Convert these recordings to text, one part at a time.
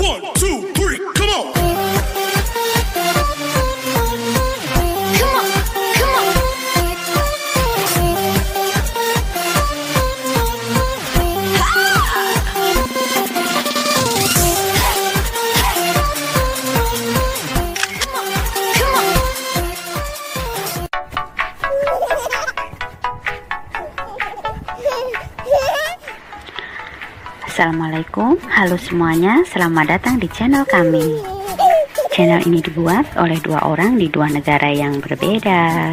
1, 2, 3, come on. Assalamualaikum, halo semuanya, selamat datang di channel kami. Channel ini dibuat oleh dua orang di dua negara yang berbeda.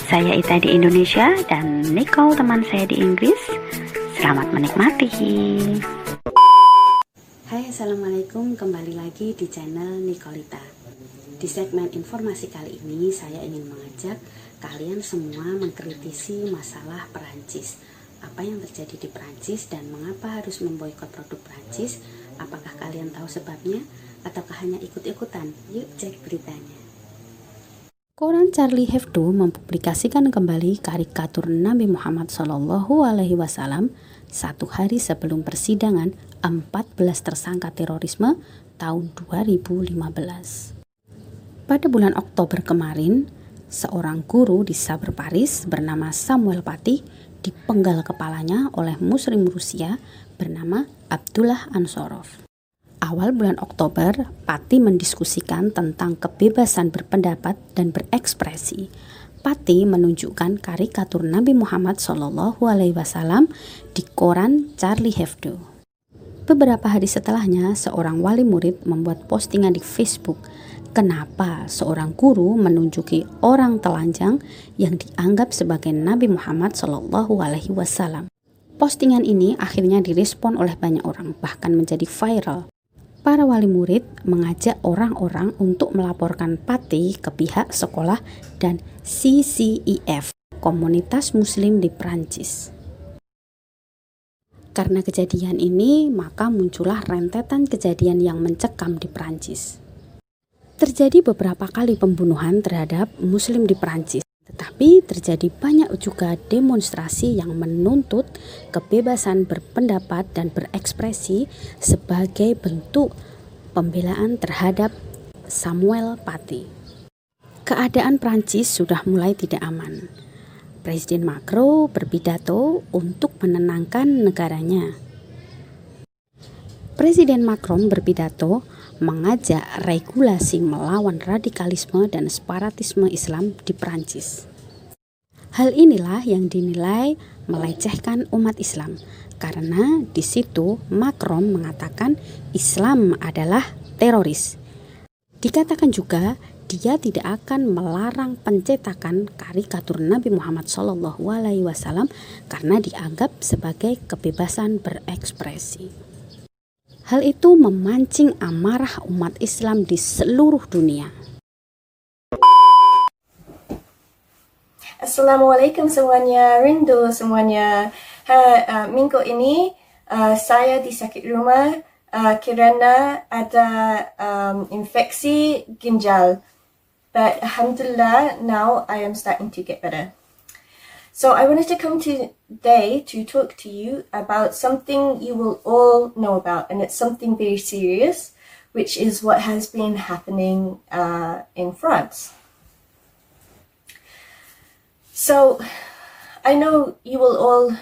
Saya Ita di Indonesia dan Nicole teman saya di Inggris. Selamat menikmati. Hai, assalamualaikum, kembali lagi di channel Nicolita. Di segmen informasi kali ini saya ingin mengajak kalian semua mengkritisi masalah Perancis. Apa yang terjadi di Perancis dan mengapa harus memboikot produk Perancis? Apakah kalian tahu sebabnya ataukah hanya ikut-ikutan? Yuk cek beritanya. Koran Charlie Hebdo mempublikasikan kembali karikatur Nabi Muhammad SAW satu hari sebelum persidangan 14 tersangka terorisme tahun 2015. Pada bulan Oktober kemarin, seorang guru di Sabre Paris bernama Samuel Paty dipenggal kepalanya oleh muslim Rusia bernama Abdullah Ansorov. Awal bulan Oktober, Paty mendiskusikan tentang kebebasan berpendapat dan berekspresi. Paty menunjukkan karikatur Nabi Muhammad SAW di koran Charlie Hebdo. Beberapa hari setelahnya, seorang wali murid membuat postingan di Facebook. Kenapa seorang guru menunjuki orang telanjang yang dianggap sebagai Nabi Muhammad SAW? Postingan ini akhirnya direspon oleh banyak orang, bahkan menjadi viral. Para wali murid mengajak orang-orang untuk melaporkan Paty ke pihak sekolah dan CCIF, komunitas muslim di Prancis. Karena kejadian ini, maka muncullah rentetan kejadian yang mencekam di Prancis. Terjadi beberapa kali pembunuhan terhadap muslim di Prancis, tetapi terjadi banyak juga demonstrasi yang menuntut kebebasan berpendapat dan berekspresi sebagai bentuk pembelaan terhadap Samuel Paty. Keadaan Prancis sudah mulai tidak aman. Presiden Macron berpidato untuk menenangkan negaranya. Presiden Macron berpidato mengajak regulasi melawan radikalisme dan separatisme Islam di Prancis. Hal inilah yang dinilai melecehkan umat Islam, karena di situ Macron mengatakan Islam adalah teroris. Dikatakan juga dia tidak akan melarang pencetakan karikatur Nabi Muhammad SAW karena dianggap sebagai kebebasan berekspresi. Hal itu memancing amarah umat Islam di seluruh dunia. Assalamualaikum semuanya, rindu semuanya. Minggu ini saya disakit rumah kerana ada infeksi ginjal. But alhamdulillah, now I am starting to get better. So I wanted to come today to talk to you about something you will all know about, and it's something very serious, which is what has been happening in France. So I know you will all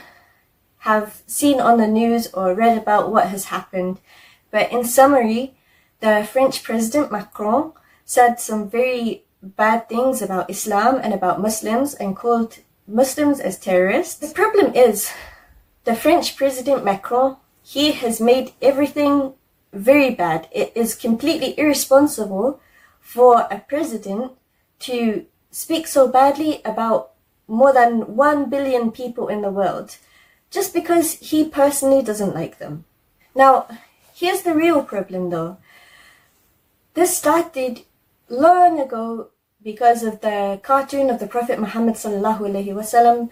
have seen on the news or read about what has happened, but in summary, the French President Macron said some very bad things about Islam and about Muslims and called Muslims as terrorists. The problem is the French President Macron, he has made everything very bad. It is completely irresponsible for a president to speak so badly about more than 1 billion people in the world just because he personally doesn't like them. Now, here's the real problem though. This started long ago because of the cartoon of the Prophet Muhammad SAW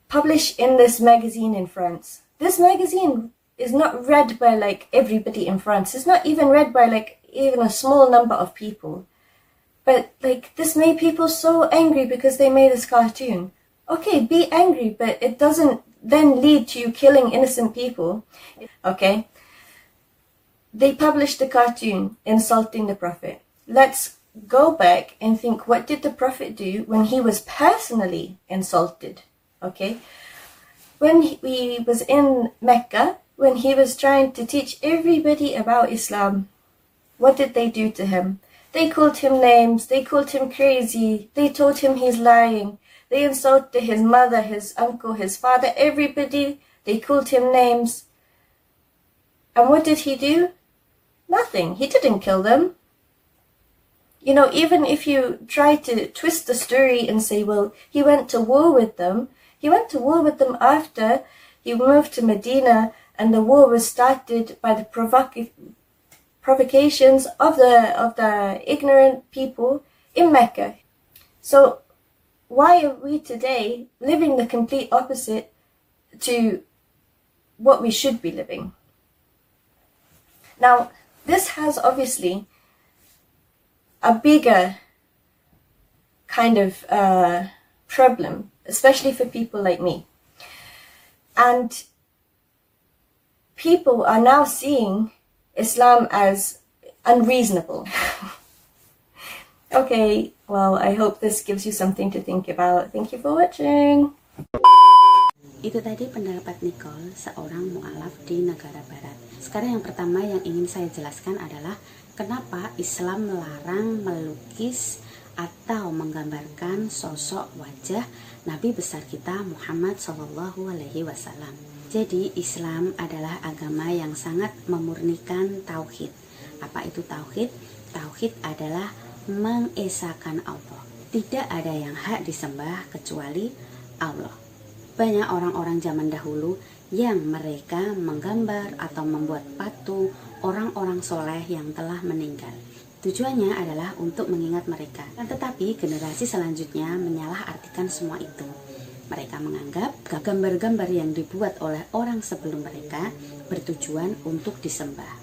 published in this magazine in France. This magazine is not read by like everybody in France. It's not even read by like even a small number of people. But like this made people so angry because they made this cartoon. Okay, be angry, but it doesn't then lead to you killing innocent people. Okay. they published a cartoon insulting the Prophet. Let's go back and think, what did the Prophet do when he was personally insulted? Okay, when he was in Mecca, when he was trying to teach everybody about Islam, what did they do to him? They called him names, they called him crazy, they told him he's lying, they insulted his mother, his uncle, his father, everybody, they called him names. And what did he do? Nothing. He didn't kill them. You know, even if you try to twist the story and say, well, he went to war with them, he went to war with them after he moved to Medina, and the war was started by the provocations of the ignorant people in Mecca. So why are we today living the complete opposite to what we should be living? Now, this has obviously a bigger kind of problem, especially for people like me. And people are now seeing Islam as unreasonable. Okay, well, I hope this gives you something to think about. Thank you for watching. Itu tadi pendapat Nicole, seorang mu'alaf di negara barat. Sekarang yang pertama yang ingin saya jelaskan adalah kenapa Islam melarang melukis atau menggambarkan sosok wajah Nabi besar kita Muhammad SAW. Jadi Islam adalah agama yang sangat memurnikan tauhid. Apa itu tauhid? Tauhid adalah mengesahkan Allah. Tidak ada yang hak disembah kecuali Allah. Banyak orang-orang zaman dahulu yang mereka menggambar atau membuat patung orang-orang soleh yang telah meninggal. Tujuannya adalah untuk mengingat mereka. Tetapi generasi selanjutnya menyalahartikan semua itu. Mereka menganggap gambar-gambar yang dibuat oleh orang sebelum mereka bertujuan untuk disembah.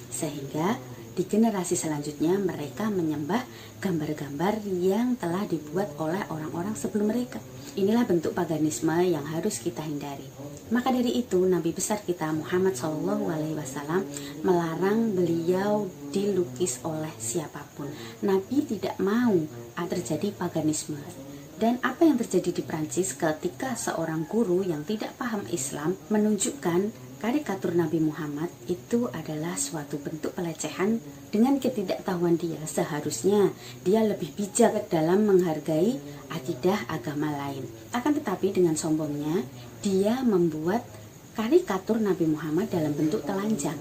Sehingga di generasi selanjutnya mereka menyembah gambar-gambar yang telah dibuat oleh orang-orang sebelum mereka. Inilah bentuk paganisme yang harus kita hindari. Maka dari itu Nabi besar kita Muhammad SAW melarang beliau dilukis oleh siapapun. Nabi tidak mau terjadi paganisme. Dan apa yang terjadi di Prancis ketika seorang guru yang tidak paham Islam menunjukkan karikatur Nabi Muhammad itu adalah suatu bentuk pelecehan. Dengan ketidaktahuan dia, seharusnya dia lebih bijak dalam menghargai akidah agama lain. Akan tetapi dengan sombongnya, dia membuat karikatur Nabi Muhammad dalam bentuk telanjang.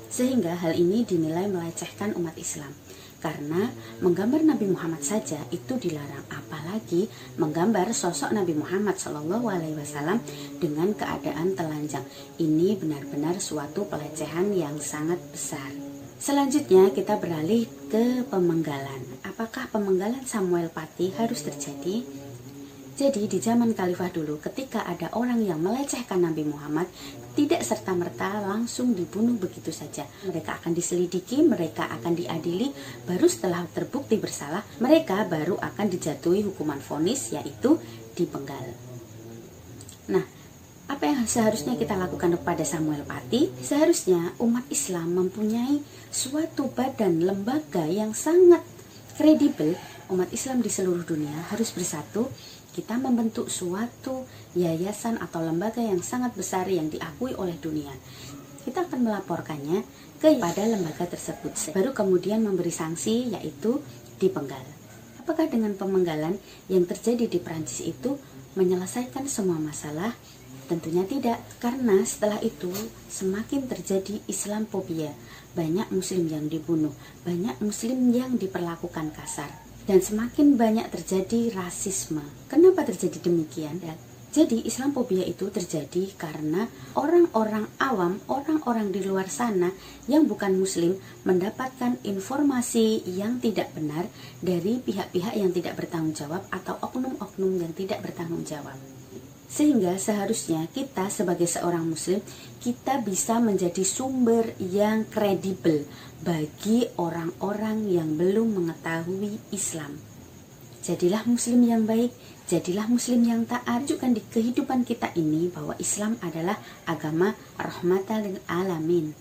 Sehingga hal ini dinilai melecehkan umat Islam. Karena menggambar Nabi Muhammad saja itu dilarang, apalagi menggambar sosok Nabi Muhammad SAW dengan keadaan telanjang. Ini benar-benar suatu pelecehan yang sangat besar. Selanjutnya kita beralih ke pemenggalan. Apakah pemenggalan Samuel Pati harus terjadi? Jadi di zaman Khalifah dulu, ketika ada orang yang melecehkan Nabi Muhammad, tidak serta-merta langsung dibunuh begitu saja. Mereka akan diselidiki, mereka akan diadili, baru setelah terbukti bersalah, mereka baru akan dijatuhi hukuman vonis, yaitu dipenggal. Nah, apa yang seharusnya kita lakukan kepada Samuel Pati? Seharusnya umat Islam mempunyai suatu badan lembaga yang sangat kredibel. Umat Islam di seluruh dunia harus bersatu. Kita membentuk suatu yayasan atau lembaga yang sangat besar yang diakui oleh dunia. Kita akan melaporkannya kepada lembaga tersebut. Baru kemudian memberi sanksi, yaitu dipenggal. Apakah dengan pemenggalan yang terjadi di Prancis itu menyelesaikan semua masalah? Tentunya tidak, karena setelah itu semakin terjadi Islamophobia. Banyak muslim yang dibunuh, banyak muslim yang diperlakukan kasar. Dan semakin banyak terjadi rasisme. Kenapa terjadi demikian? Jadi Islamophobia itu terjadi karena orang-orang awam, orang-orang di luar sana yang bukan muslim mendapatkan informasi yang tidak benar dari pihak-pihak yang tidak bertanggung jawab atau oknum-oknum yang tidak bertanggung jawab. Sehingga seharusnya kita sebagai seorang muslim, kita bisa menjadi sumber yang kredibel bagi orang-orang yang belum mengetahui Islam. Jadilah muslim yang baik, jadilah muslim yang taat. Tunjukkan di kehidupan kita ini bahwa Islam adalah agama rahmatan lil alamin.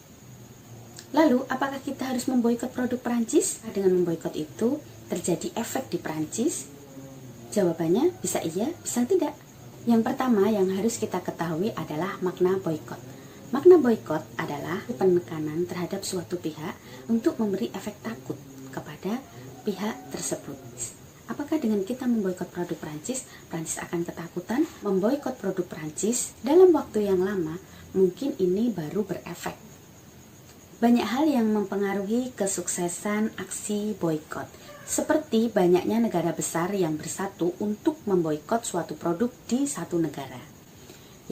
Lalu, apakah kita harus memboikot produk Perancis? Dengan memboikot itu, terjadi efek di Perancis? Jawabannya bisa iya, bisa tidak. Yang pertama yang harus kita ketahui adalah makna boikot. Makna boikot adalah penekanan terhadap suatu pihak untuk memberi efek takut kepada pihak tersebut. Apakah dengan kita memboikot produk Perancis, Perancis akan ketakutan? Memboikot produk Perancis dalam waktu yang lama, mungkin ini baru berefek. Banyak hal yang mempengaruhi kesuksesan aksi boikot, seperti banyaknya negara besar yang bersatu untuk memboikot suatu produk di satu negara.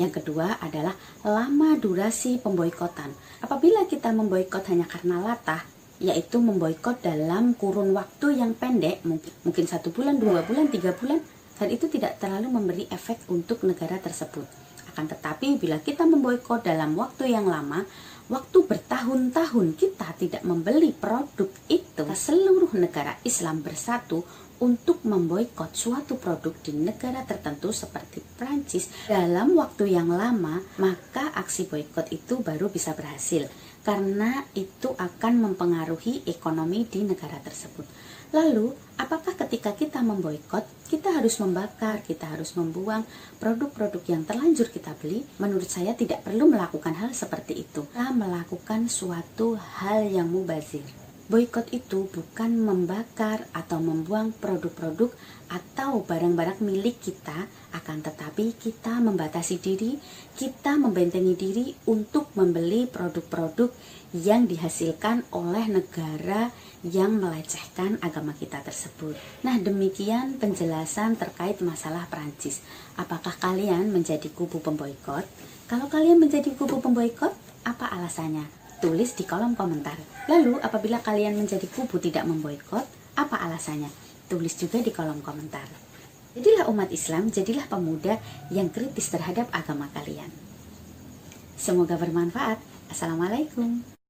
Yang kedua adalah lama durasi pemboikotan. Apabila kita memboikot hanya karena latah, yaitu memboikot dalam kurun waktu yang pendek, mungkin 1 bulan, 2 bulan, 3 bulan, dan itu tidak terlalu memberi efek untuk negara tersebut. Akan tetapi bila kita memboikot dalam waktu yang lama, waktu bertahun-tahun kita tidak membeli produk itu, seluruh negara Islam bersatu untuk memboikot suatu produk di negara tertentu seperti Prancis dalam waktu yang lama, maka aksi boikot itu baru bisa berhasil karena itu akan mempengaruhi ekonomi di negara tersebut. Lalu, apakah ketika kita memboikot, kita harus membakar, kita harus membuang produk-produk yang terlanjur kita beli? Menurut saya tidak perlu melakukan hal seperti itu. Kita melakukan suatu hal yang mubazir. Boikot itu bukan membakar atau membuang produk-produk atau barang-barang milik kita, akan tetapi kita membatasi diri, kita membentengi diri untuk membeli produk-produk yang dihasilkan oleh negara yang melecehkan agama kita tersebut. Nah, demikian penjelasan terkait masalah Perancis. Apakah kalian menjadi kubu pemboikot? Kalau kalian menjadi kubu pemboikot, apa alasannya? Tulis di kolom komentar. Lalu, apabila kalian menjadi kubu tidak memboikot, apa alasannya? Tulis juga di kolom komentar. Jadilah umat Islam, jadilah pemuda yang kritis terhadap agama kalian. Semoga bermanfaat. Assalamualaikum.